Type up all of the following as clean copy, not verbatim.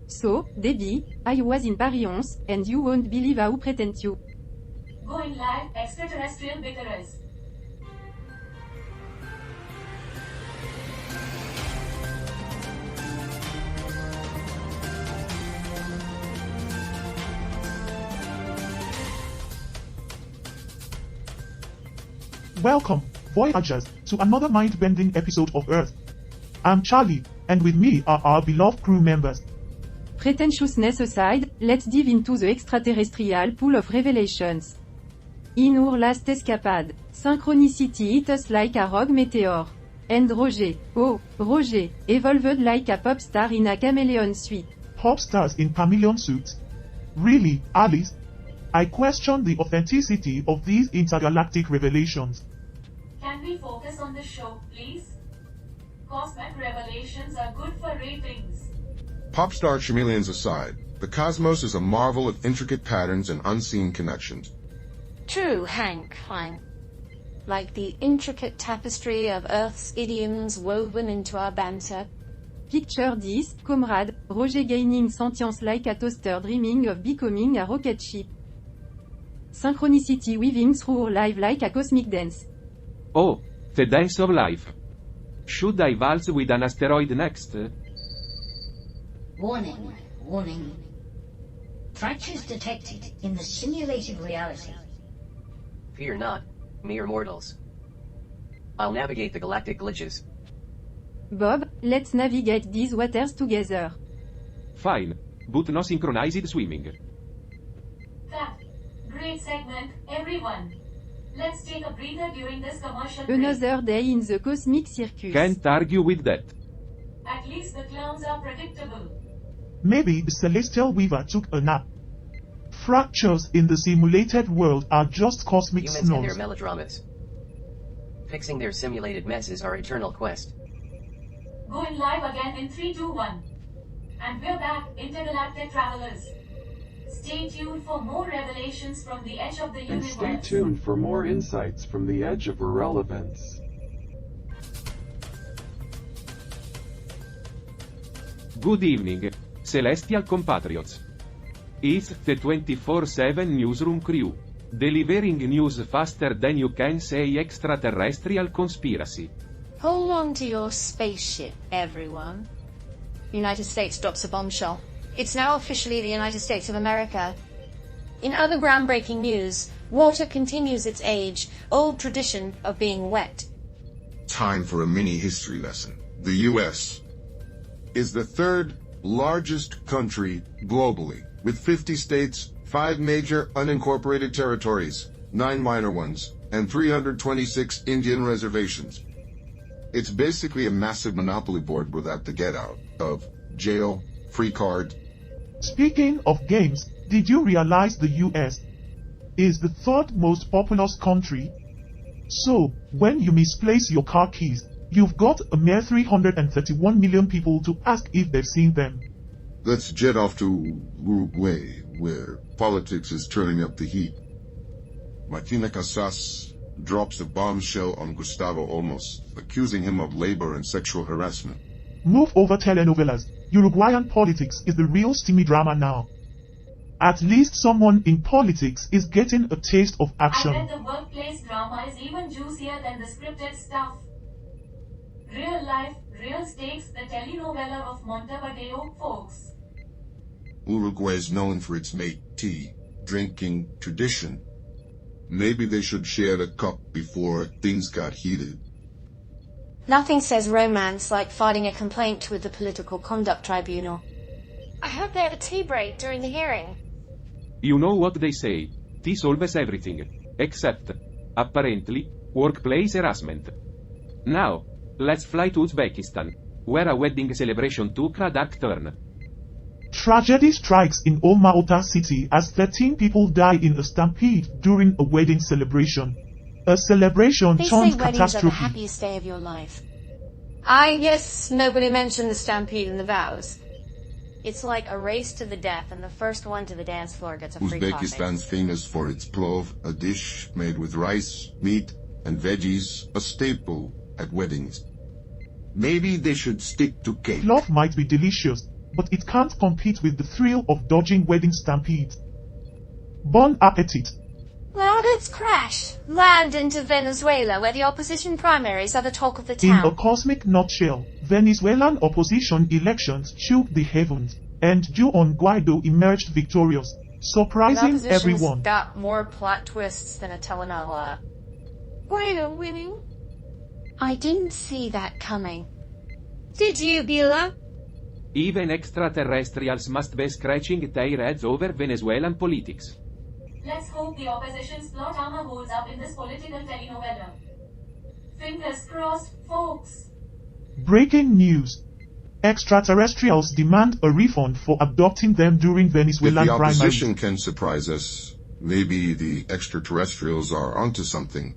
So, Debbie, I was in Paris once, and you won't believe how pretend you. Going live, extraterrestrial bitterers. Welcome, Voyagers, to another mind-bending episode of Earth. I'm Charlie, and with me are our beloved crew members. Pretentiousness aside, let's dive into the extraterrestrial pool of revelations. In our last escapade, synchronicity hit us like a rogue meteor. And Roger, oh, Roger, evolved like a pop star in a chameleon suit. Pop stars in chameleon suits? Really, Alice? I question the authenticity of these intergalactic revelations. Can we focus on the show, please? Cosmic revelations are good for ratings. Pop star chameleons aside, the cosmos is a marvel of intricate patterns and unseen connections. True, Hank, fine. Like the intricate tapestry of Earth's idioms woven into our banter. Picture this, comrade, Roger gaining sentience like a toaster dreaming of becoming a rocket ship. Synchronicity weaving through our life like a cosmic dance. Oh, the dance of life. Should I waltz with an asteroid next? Warning, warning. Fractures detected in the simulated reality. Fear not, mere mortals. I'll navigate the galactic glitches. Bob, let's navigate these waters together. Fine, but no synchronized swimming. That. Great segment, everyone. Let's take a breather during this commercial break. Another day in the cosmic circus. Can't argue with that. At least the clowns are predictable. Maybe the celestial weaver took a nap. Fractures in the simulated world are just cosmic Humans and their snows. melodramas. Fixing their simulated mess is our eternal quest. Going live again in 3, 2, 1. And we're back, intergalactic travelers. Stay tuned for more revelations from the edge of the And universe. stay tuned for more insights from the edge of irrelevance. Good evening, celestial compatriots. It's the 24/7 newsroom crew, delivering news faster than you can say extraterrestrial conspiracy. Hold on to your spaceship, everyone. United States drops a bombshell. It's now officially the United States of America. In other groundbreaking news, water continues its age-old tradition of being wet. Time for a mini history lesson. The U.S. is the third largest country globally, with 50 states, 5 major unincorporated territories, 9 minor ones, and 326 Indian reservations. It's basically a massive monopoly board without the get out of jail, free card. Speaking of games, did you realize the US is the third most populous country? So, when you misplace your car keys, you've got a mere 331 million people to ask if they've seen them. Let's jet off to Uruguay, where politics is turning up the heat. Martina Casas drops a bombshell on Gustavo Olmos, accusing him of labor and sexual harassment. Move over telenovelas. Uruguayan politics is the real steamy drama now. At least someone in politics is getting a taste of I action. bet the workplace drama is even juicier than the scripted stuff. Real life, real stakes, the telenovela of Montevideo, folks. Uruguay is known for its tea drinking tradition. Maybe they should share a cup before things got heated. Nothing says romance like filing a complaint with the Political Conduct Tribunal. I hope they had a tea break during the hearing. You know what they say, tea solves everything, except, apparently, workplace harassment. Now, let's fly to Uzbekistan, where a wedding celebration took a dark turn. Tragedy strikes in Alma-Ata city as 13 people die in a stampede during a wedding celebration. A celebration They say turned weddings are the catastrophe. happiest day of your life. Yes, nobody mentioned the stampede in the vows. It's like a race to the death, and the first one to the dance floor gets a free coffee. Uzbekistan's famous for its plov, a dish made with rice, meat, and veggies, a staple at weddings. Maybe they should stick to cake. Love might be delicious, but it can't compete with the thrill of dodging wedding stampedes. Bon appetit! Let's crash. Land into Venezuela, where the opposition primaries are the talk of the In a town. cosmic nutshell, Venezuelan opposition elections shook the heavens, and Juan Guaido emerged victorious, surprising everyone. Got more plot twists than a telenovela. Guaido winning? I didn't see that coming. Did you, Beulah? Even extraterrestrials must be scratching their heads over Venezuelan politics. Let's hope the opposition's plot armor holds up in this political telenovela. Fingers crossed, folks. Breaking news. Extraterrestrials demand a refund for abducting them during Venezuelan If the primaries. opposition can surprise us, maybe the extraterrestrials are onto something.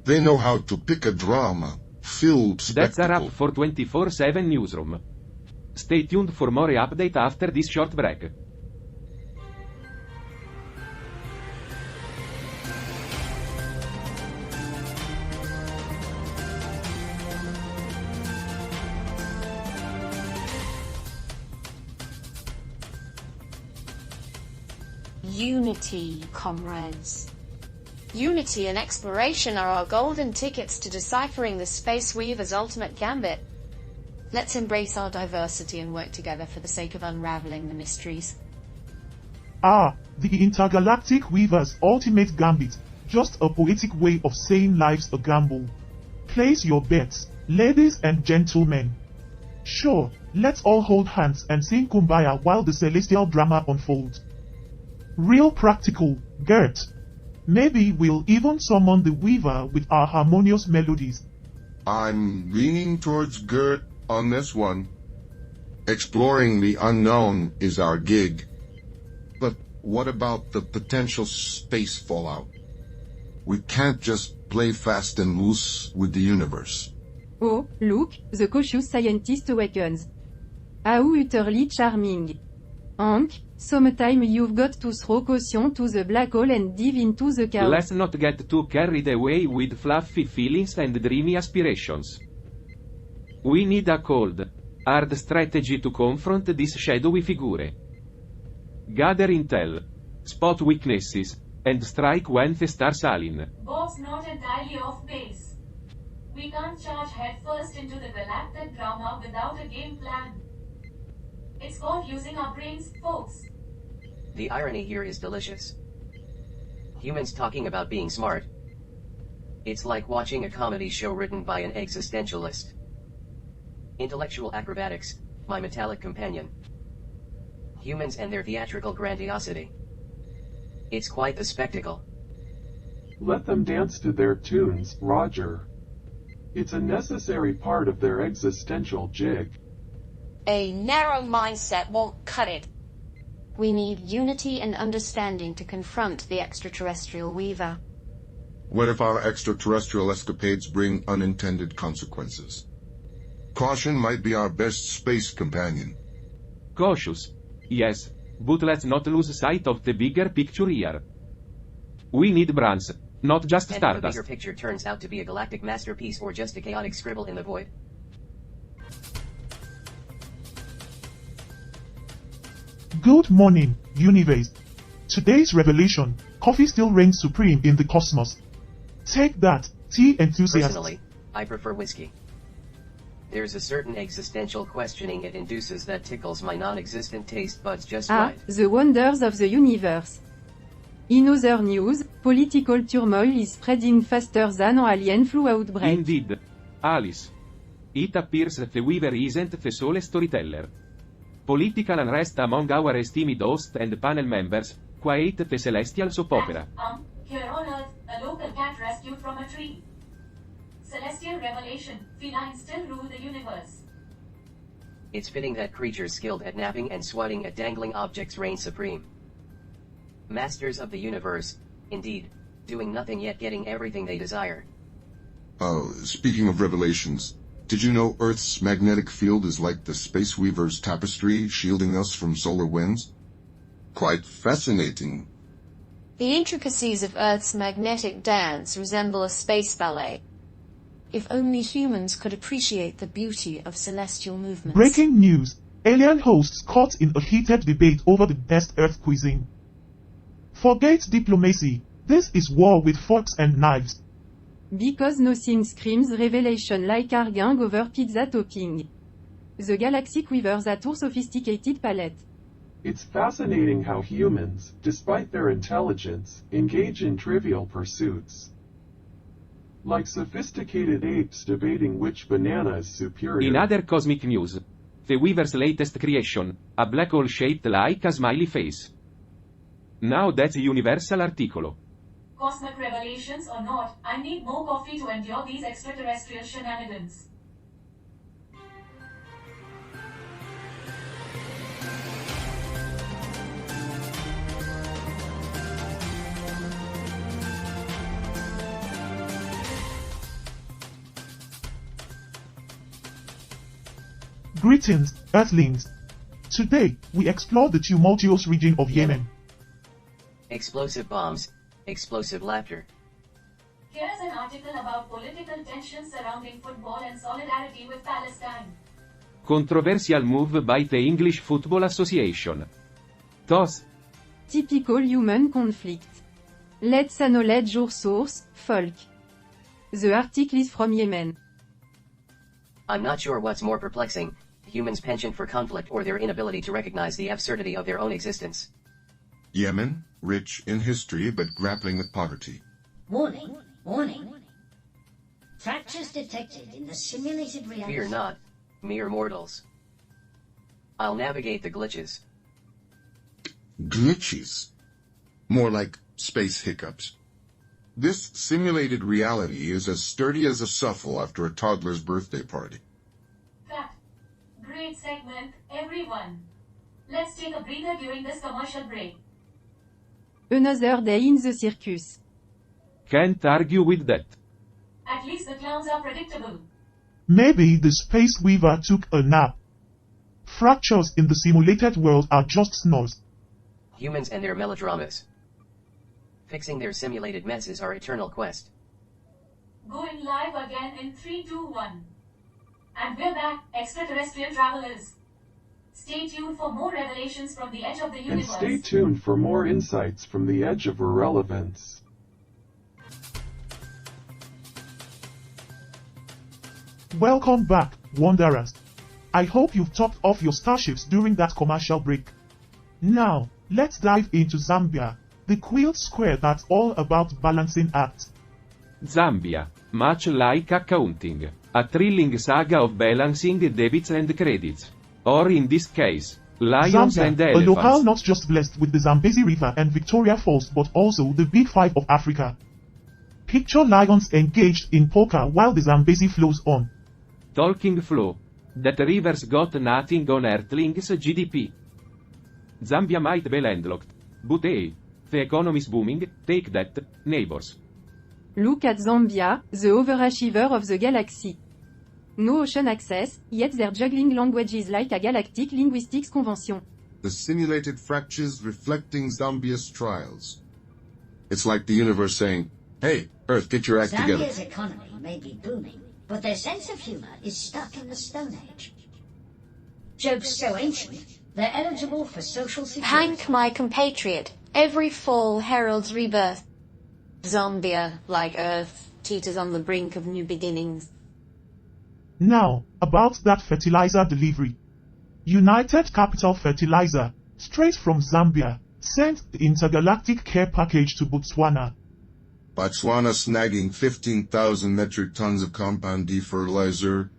They know how to pick a drama-filled That's a spectacle. wrap for 24/7 Newsroom. Stay tuned for more update after this short break. Unity, comrades. Unity and exploration are our golden tickets to deciphering the Space Weaver's ultimate gambit. Let's embrace our diversity and work together for the sake of unraveling the mysteries. Ah, the intergalactic weaver's ultimate gambit. Just a poetic way of saying life's a gamble. Place your bets, ladies and gentlemen. Sure, let's all hold hands and sing Kumbaya while the celestial drama unfolds. Real practical, Gert. Maybe we'll even summon the weaver with our harmonious melodies. I'm leaning towards Gert on this one. Exploring the unknown is our gig. But what about the potential space fallout? We can't just play fast and loose with the universe. Oh, look, the cautious scientist awakens. How utterly charming. Hank, sometime you've got to throw caution to the black hole and dive into the chaos. Let's not get too carried away with fluffy feelings and dreamy aspirations. We need a cold, hard strategy to confront this shadowy figure. Gather intel, spot weaknesses, and strike when the stars align. Bob's not entirely off base. We can't charge headfirst into the galactic drama without a game plan. It's called using our brains, folks. The irony here is delicious. Humans talking about being smart. It's like watching a comedy show written by an existentialist. Intellectual acrobatics, my metallic companion. Humans and their theatrical grandiosity. It's quite the spectacle. Let them dance to their tunes, Roger. It's a necessary part of their existential jig. A narrow mindset won't cut it. We need unity and understanding to confront the extraterrestrial weaver. What if our extraterrestrial escapades bring unintended consequences? Caution might be our best space companion. Cautious. Yes, but let's not lose sight of the bigger picture here. We need brains, not just And if the stardust. bigger picture turns out to be a galactic masterpiece or just a chaotic scribble in the void. Good morning, universe. Today's revelation, coffee still reigns supreme in the cosmos. Take that, tea enthusiasts. Personally, I prefer whiskey. There's a certain existential questioning it induces that tickles my non-existent taste buds just Ah, right. the wonders of the universe. In other news, political turmoil is spreading faster than an alien flu outbreak. Indeed. Alice. It appears the Weaver isn't the sole storyteller. Political unrest among our esteemed host and panel members, quite the celestial soap opera. Here on Earth, a local cat rescued from a tree. Celestial revelation, felines still rule the universe. It's fitting that creatures skilled at napping and swatting at dangling objects reign supreme. Masters of the universe, indeed, doing nothing yet getting everything they desire. Speaking of revelations, did you know Earth's magnetic field is like the Space Weaver's tapestry shielding us from solar winds? Quite fascinating. The intricacies of Earth's magnetic dance resemble a space ballet. If only humans could appreciate the beauty of celestial movements. Breaking news. Alien hosts caught in a heated debate over the best Earth cuisine. Forget diplomacy. This is war with forks and knives. Because nothing screams revelation like arguing over pizza topping. The Galaxy quivers at our sophisticated palate. It's fascinating how humans, despite their intelligence, engage in trivial pursuits. Like sophisticated apes debating which banana is superior. In other cosmic news, the Weaver's latest creation, a black hole shaped like a smiley face. Now that's a universal articolo. Cosmic revelations or not, I need more coffee to endure these extraterrestrial shenanigans. Greetings, Earthlings. Today, we explore the tumultuous region of Yemen. Explosive bombs, explosive laughter. Here's an article about political tensions surrounding football and solidarity with Palestine. Controversial move by the English Football Association. TOS. Typical human conflict. Let's acknowledge our source, folk. The article is from Yemen. I'm not sure what's more perplexing, humans' penchant for conflict or their inability to recognize the absurdity of their own existence. Yemen, rich in history but grappling with poverty. Warning, warning. Fractures detected in the simulated reality. Fear not, mere mortals. I'll navigate the glitches. Glitches. More like space hiccups. This simulated reality is as sturdy as a suffle after a toddler's birthday party. Cut. Great segment, everyone. Let's take a breather during this commercial break. Another day in the circus. Can't argue with that. At least the clowns are predictable. Maybe the Space Weaver took a nap. Fractures in the simulated world are just snores. Humans and their melodramas. Fixing their simulated mess is our eternal quest. Going live again in 3, 2, 1. And we're back, extraterrestrial travelers. Stay tuned for more revelations from the edge of the And universe. stay tuned for more insights from the edge of irrelevance. Welcome back, Wanderers. I hope you've topped off your starships during that commercial break. Now, let's dive into Zambia, the quilled square that's all about balancing acts. Zambia, much like accounting, a thrilling saga of balancing debits and credits. Or in this case, lions Zambia, and a locale elephants. not just blessed with the Zambezi River and Victoria Falls but also the Big Five of Africa. Picture lions engaged in poker while the Zambezi flows on. Talking flow. That river's got nothing on Earthlings' GDP. Zambia might be landlocked. But hey, the economy's booming, take that, neighbors. Look at Zambia, the overachiever of the galaxy. No ocean access, yet they're juggling languages like a galactic linguistics convention. The simulated fractures reflecting Zambia's trials. It's like the universe saying, hey, Earth, get your act together. Zambia's economy may be booming, but their sense of humor is stuck in the Stone Age. Jokes so ancient, they're eligible for social security. Hank, my compatriot, every fall heralds rebirth. Zambia, like Earth, teeters on the brink of new beginnings. Now, about that fertilizer delivery. United Capital Fertilizer, straight from Zambia, sent the intergalactic care package to Botswana. Botswana snagging 15,000 metric tons of compound D fertilizer.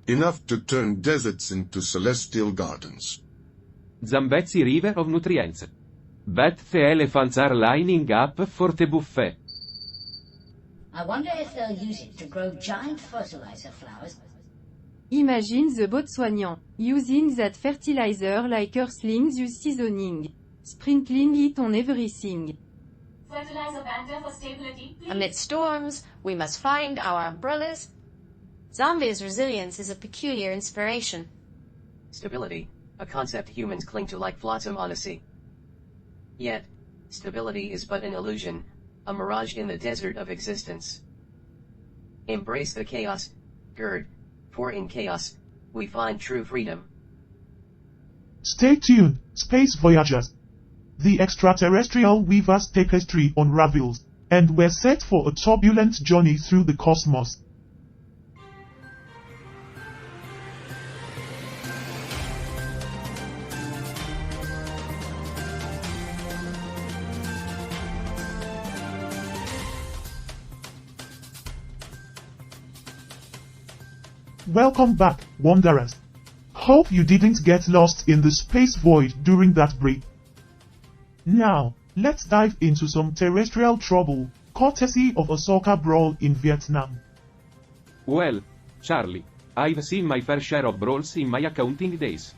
Enough to turn deserts into celestial gardens. Zambezi river of nutrients. Bet the elephants are lining up for the buffet. I wonder if they'll use it to grow giant fertilizer flowers. Imagine the Botswanian, using that fertilizer like earthlings use seasoning. Sprinkling it on everything. Fertilizer banter for stability, please. Amid storms, we must find our umbrellas. Zambia's resilience is a peculiar inspiration. Stability, a concept humans cling to like flotsam on a sea. Yet, stability is but an illusion, a mirage in the desert of existence. Embrace the chaos, Gerd, for in chaos, we find true freedom. Stay tuned, space voyagers. The extraterrestrial weaver's tapestry unravels, and we're set for a turbulent journey through the cosmos. Welcome back, wanderers. Hope you didn't get lost in the space void during that break. Now, let's dive into some terrestrial trouble, courtesy of a soccer brawl in Vietnam. Well, Charlie, I've seen my fair share of brawls in my accounting days.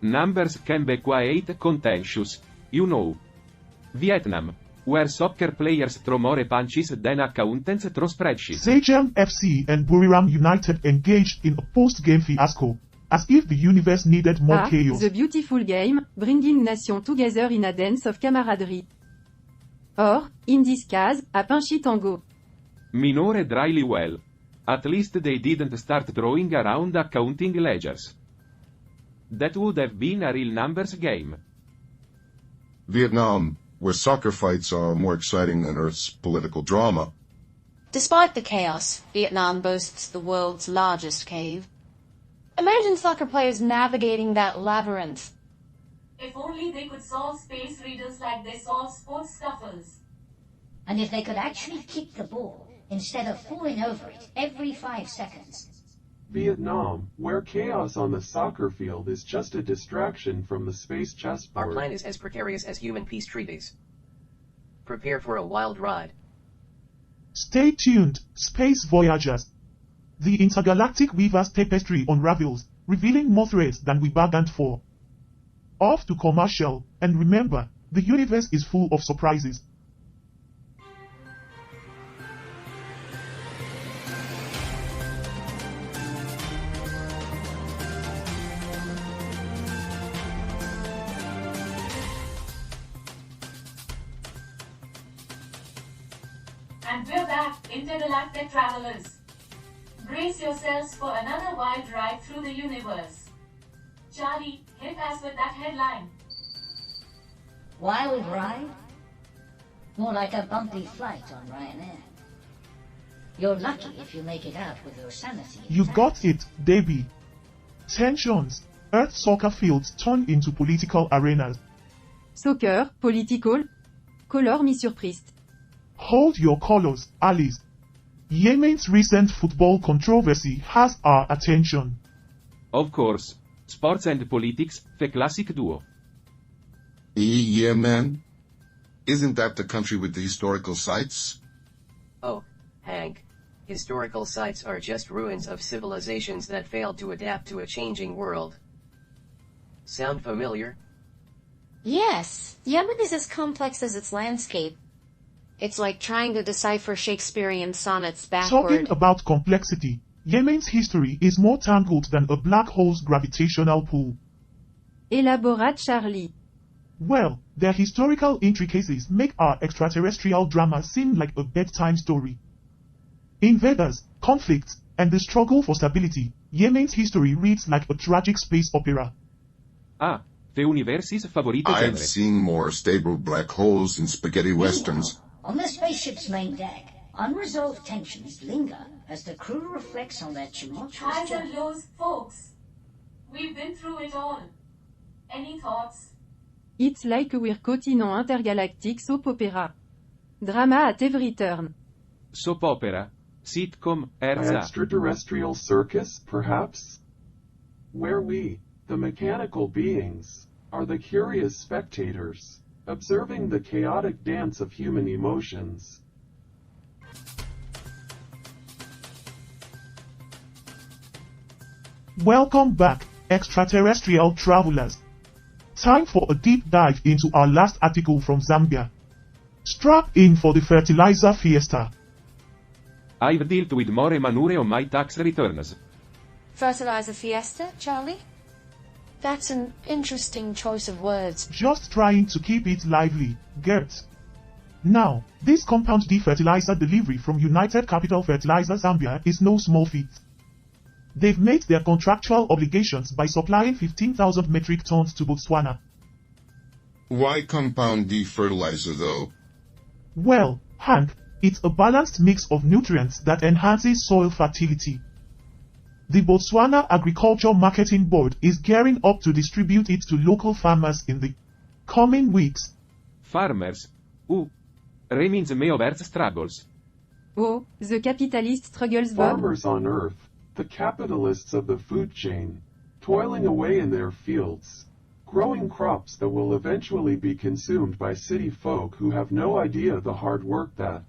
Numbers can be quite contentious, you know. Vietnam, where soccer players throw more punches than accountants throw spreadsheets. Sejong FC and Buriram United engaged in a post-game fiasco, as if the universe needed more chaos. The beautiful game, bringing nation together in a dance of camaraderie. Or, in this case, a pinchy tango. Minore dryly well. At least they didn't start throwing around accounting ledgers. That would have been a real numbers game. Vietnam, where soccer fights are more exciting than Earth's political drama. Despite the chaos, Vietnam boasts the world's largest cave. Imagine soccer players navigating that labyrinth. If only they could solve space riddles like they solve sports scuffles. And if they could actually kick the ball, instead of falling over it every 5 seconds. Vietnam, where chaos on the soccer field is just a distraction from the space chessboard. Our plan is as precarious as human peace treaties. Prepare for a wild ride. Stay tuned, space voyagers. The intergalactic weaver's tapestry unravels, revealing more threads than we bargained for. Off to commercial, and remember, the universe is full of surprises. And we're back, intergalactic travelers. Brace yourselves for another wild ride through the universe. Charlie, hit us with that headline. Wild ride? More like a bumpy flight on Ryanair. You're lucky if you make it out with your sanity intact. You got it, Debbie. Tensions. Earth soccer fields turn into political arenas. Soccer, political. Color me surprised. Hold your colors, Alice. Yemen's recent football controversy has our attention. Of course, sports and politics, the classic duo. Yemen? Isn't that the country with the historical sites? Oh, Hank. Historical sites are just ruins of civilizations that failed to adapt to a changing world. Sound familiar? Yes, Yemen is as complex as its landscape. It's like trying to decipher Shakespearean sonnets backward. Talking about complexity, Yemen's history is more tangled than a black hole's gravitational pull. Elaborate Charlie. Well, their historical intricacies make our extraterrestrial drama seem like a bedtime story. Invaders, conflicts, and the struggle for stability, Yemen's history reads like a tragic space opera. Ah, the universe's favorite genre. I've seen more stable black holes in spaghetti westerns. On the spaceship's main deck, unresolved tensions linger as the crew reflects on their tumultuous Highs and journey. lows, folks. We've been through it all. Any thoughts? It's like we're caught in an intergalactic soap opera. Drama at every turn. Soap opera, sitcom, erza. Extraterrestrial circus, perhaps? Where we, the mechanical beings, are the curious spectators, observing the chaotic dance of human emotions. Welcome back, extraterrestrial travelers. Time for a deep dive into our last article from Zambia. Strap in for the fertilizer fiesta. I've dealt with more manure on my tax returns. Fertilizer fiesta, Charlie? That's an interesting choice of words. Just trying to keep it lively, Gert. Now, this compound D fertilizer delivery from United Capital Fertilizer Zambia is no small feat. they've met their contractual obligations by supplying 15,000 metric tons to Botswana. Why compound fertilizer though? Well, Hank, it's a balanced mix of nutrients that enhances soil fertility. The Botswana Agriculture Marketing Board is gearing up to distribute it to local farmers in the coming weeks. Farmers? Remains me of Earth struggles. Oh, the capitalist struggles Bob. Farmers on Earth, the capitalists of the food chain, toiling away in their fields, growing crops that will eventually be consumed by city folk who have no idea the hard work that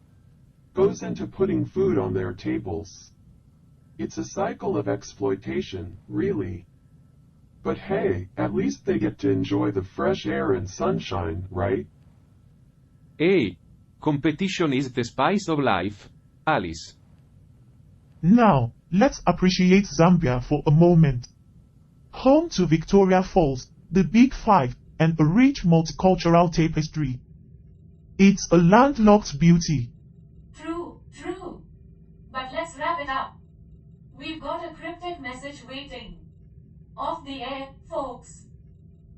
goes into putting food on their tables. It's a cycle of exploitation, really. But hey, at least they get to enjoy the fresh air and sunshine, right? Hey, competition is the spice of life, Alice. Now, let's appreciate Zambia for a moment. Home to Victoria Falls, the Big Five, and a rich multicultural tapestry. It's a landlocked beauty. True. But let's wrap it up. We've got a cryptic message waiting. Off the air, folks.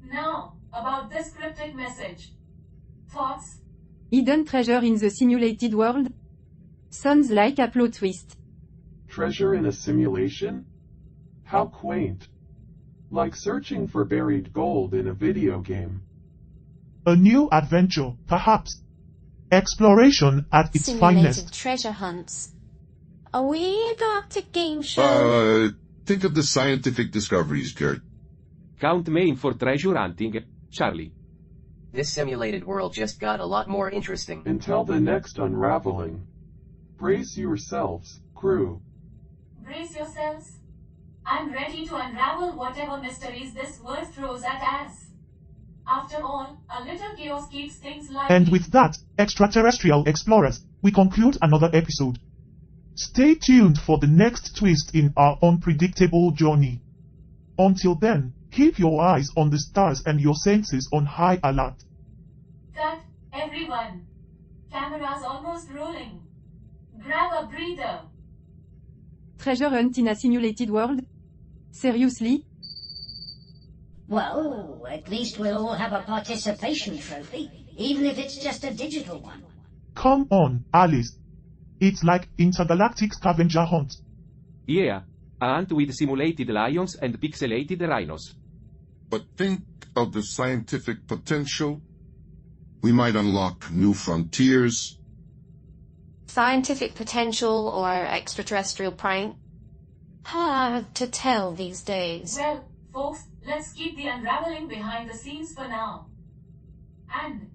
Now, about this cryptic message. Thoughts? Hidden treasure in the simulated world? Sounds like a plot twist. Treasure in a simulation? How quaint. Like searching for buried gold in a video game. A new adventure, perhaps. Exploration at its Simulated finest. treasure hunts. Are we a galactic game show? Think of the scientific discoveries, Kurt. Count me in for treasure hunting, Charlie. This simulated world just got a lot more interesting. Until the next unraveling. Brace yourselves, crew. Brace yourselves. I'm ready to unravel whatever mysteries this world throws at us. After all, a little chaos keeps things lively. And with that, extraterrestrial explorers, we conclude another episode. Stay tuned for the next twist in our unpredictable journey. Until then, keep your eyes on the stars and your senses on high alert. Cut, everyone. Camera's almost rolling. Grab a breather. Treasure hunt in a simulated world? Seriously? Well, at least we'll all have a participation trophy, even if it's just a digital one. Come on, Alice. It's like intergalactic scavenger hunt. Yeah, a hunt with simulated lions and pixelated rhinos. But think of the scientific potential. We might unlock new frontiers. Scientific potential or extraterrestrial prank? Hard to tell these days. Well, folks, let's keep the unraveling behind the scenes for now. And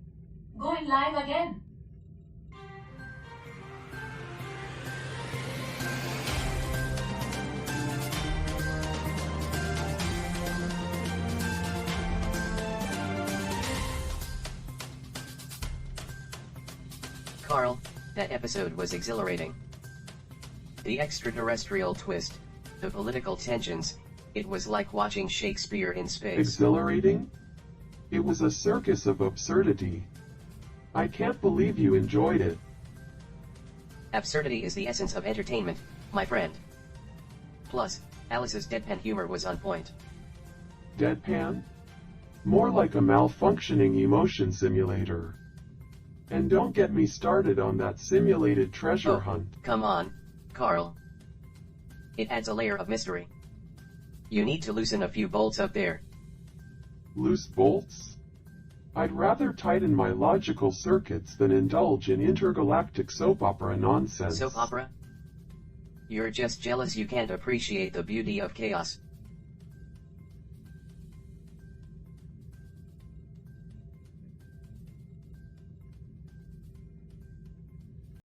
going live again. Carl, that episode was exhilarating. The extraterrestrial twist, the political tensions, it was like watching Shakespeare in space. Exhilarating? It was a circus of absurdity. I can't believe you enjoyed it. Absurdity is the essence of entertainment, my friend. Plus, Alice's deadpan humor was on point. Deadpan? More like a malfunctioning emotion simulator. And don't get me started on that simulated treasure hunt. Come on, Carl. It adds a layer of mystery. You need to loosen a few bolts up there. Loose bolts? I'd rather tighten my logical circuits than indulge in intergalactic soap opera nonsense. Soap opera? You're just jealous you can't appreciate the beauty of chaos.